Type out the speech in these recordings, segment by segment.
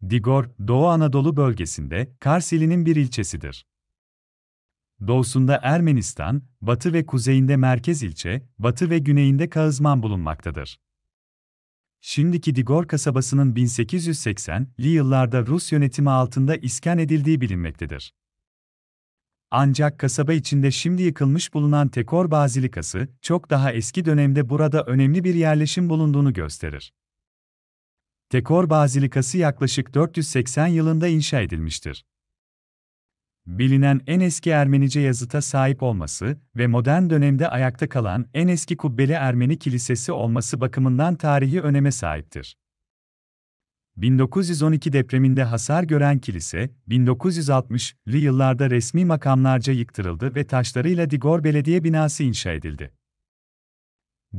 Digor, Doğu Anadolu bölgesinde, Kars ilinin bir ilçesidir. Doğusunda Ermenistan, batı ve kuzeyinde merkez ilçe, batı ve güneyinde Kağızman bulunmaktadır. Şimdiki Digor kasabasının 1880'li yıllarda Rus yönetimi altında iskan edildiği bilinmektedir. Ancak kasaba içinde şimdi yıkılmış bulunan Tekor Bazilikası, çok daha eski dönemde burada önemli bir yerleşim bulunduğunu gösterir. Tekor Bazilikası yaklaşık 480 yılında inşa edilmiştir. Bilinen en eski Ermenice yazıta sahip olması ve modern dönemde ayakta kalan en eski kubbeli Ermeni kilisesi olması bakımından tarihi öneme sahiptir. 1912 depreminde hasar gören kilise, 1960'lı yıllarda resmi makamlarca yıktırıldı ve taşlarıyla Digor Belediye binası inşa edildi.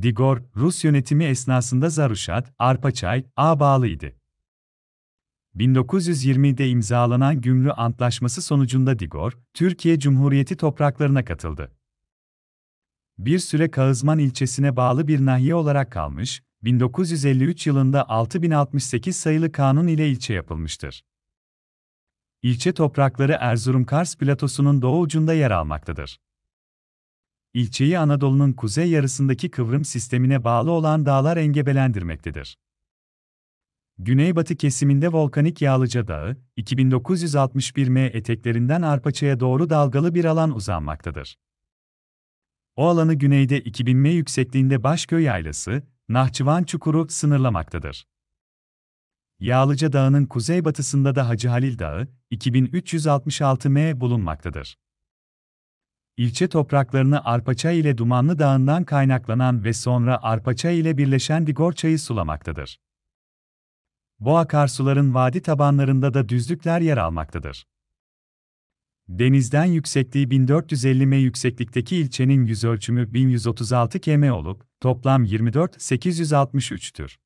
Digor, Rus yönetimi esnasında Zaruşat, Arpaçay, Ağ bağlıydı. 1920'de imzalanan Gümrü Antlaşması sonucunda Digor, Türkiye Cumhuriyeti topraklarına katıldı. Bir süre Kağızman ilçesine bağlı bir nahiye olarak kalmış, 1953 yılında 6068 sayılı kanun ile ilçe yapılmıştır. İlçe toprakları Erzurum-Kars platosunun doğu ucunda yer almaktadır. İlçeyi Anadolu'nun kuzey yarısındaki kıvrım sistemine bağlı olan dağlar engebelendirmektedir. Güneybatı kesiminde volkanik Yağlıca Dağı, 2961 m eteklerinden Arpaçay'a doğru dalgalı bir alan uzanmaktadır. O alanı güneyde 2000 m yüksekliğinde Başköy Yaylası, Nahçıvan Çukuru sınırlamaktadır. Yağlıca Dağı'nın kuzeybatısında da Hacı Halil Dağı, 2366 m bulunmaktadır. İlçe topraklarını Arpaçay ile Dumanlı Dağı'ndan kaynaklanan ve sonra Arpaçay ile birleşen Digor Çayı sulamaktadır. Bu akarsuların vadi tabanlarında da düzlükler yer almaktadır. Denizden yüksekliği 1450 m yükseklikteki ilçenin yüzölçümü 1136 km olup, toplam 24.863'tür.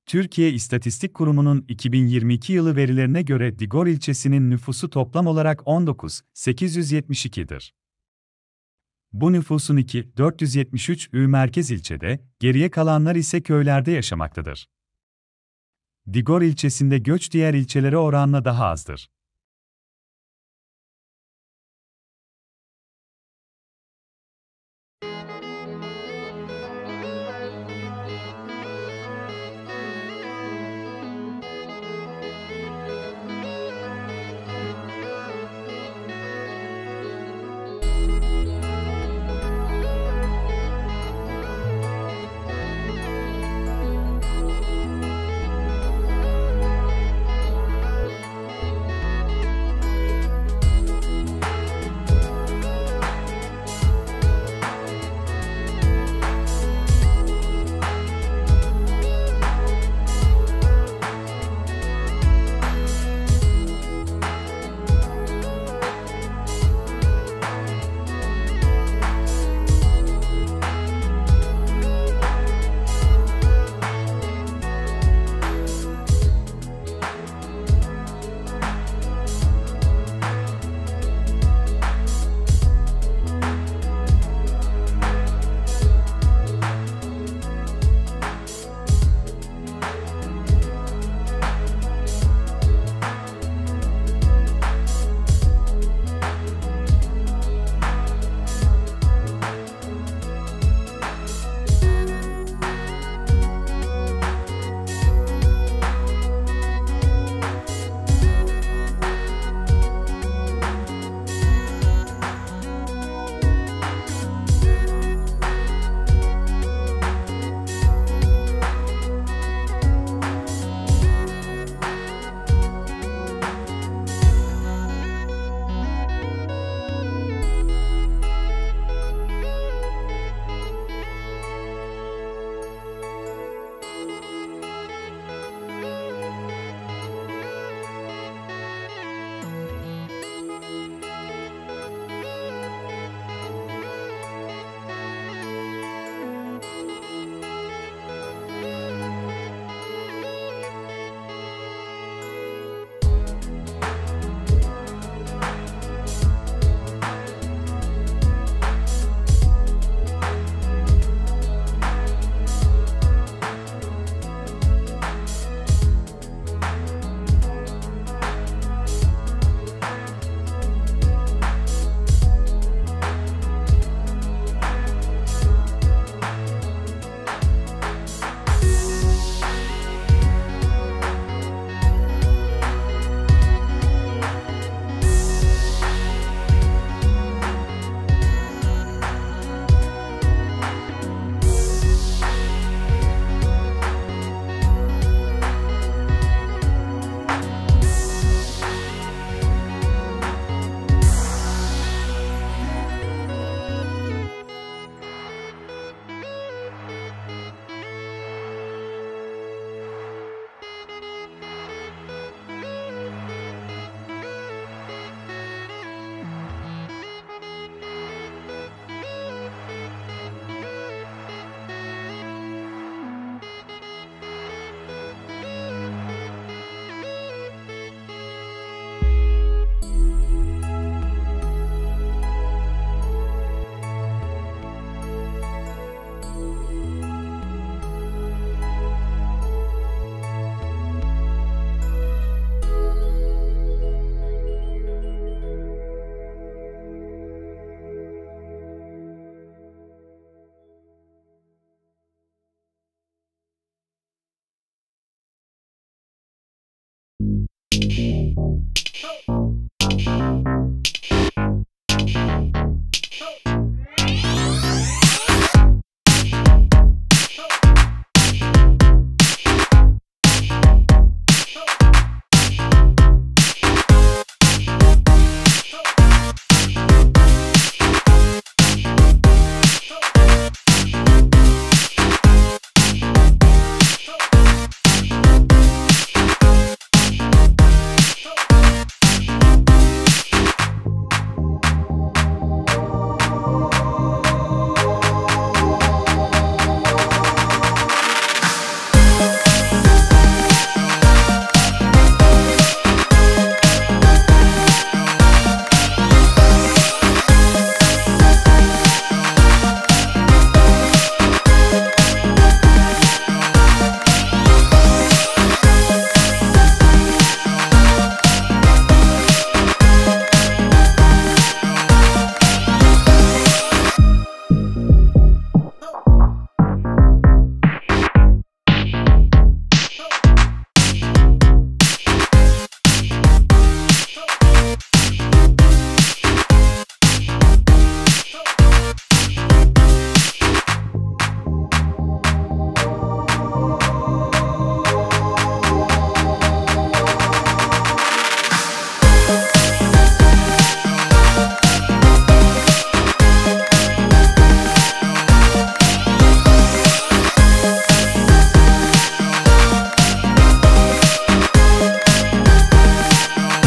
Türkiye İstatistik Kurumu'nun 2022 yılı verilerine göre Digor ilçesinin nüfusu toplam olarak 19.872'dir. Bu nüfusun 2.473'ü merkez ilçede, geriye kalanlar ise köylerde yaşamaktadır. Digor ilçesinde göç diğer ilçelere oranla daha azdır.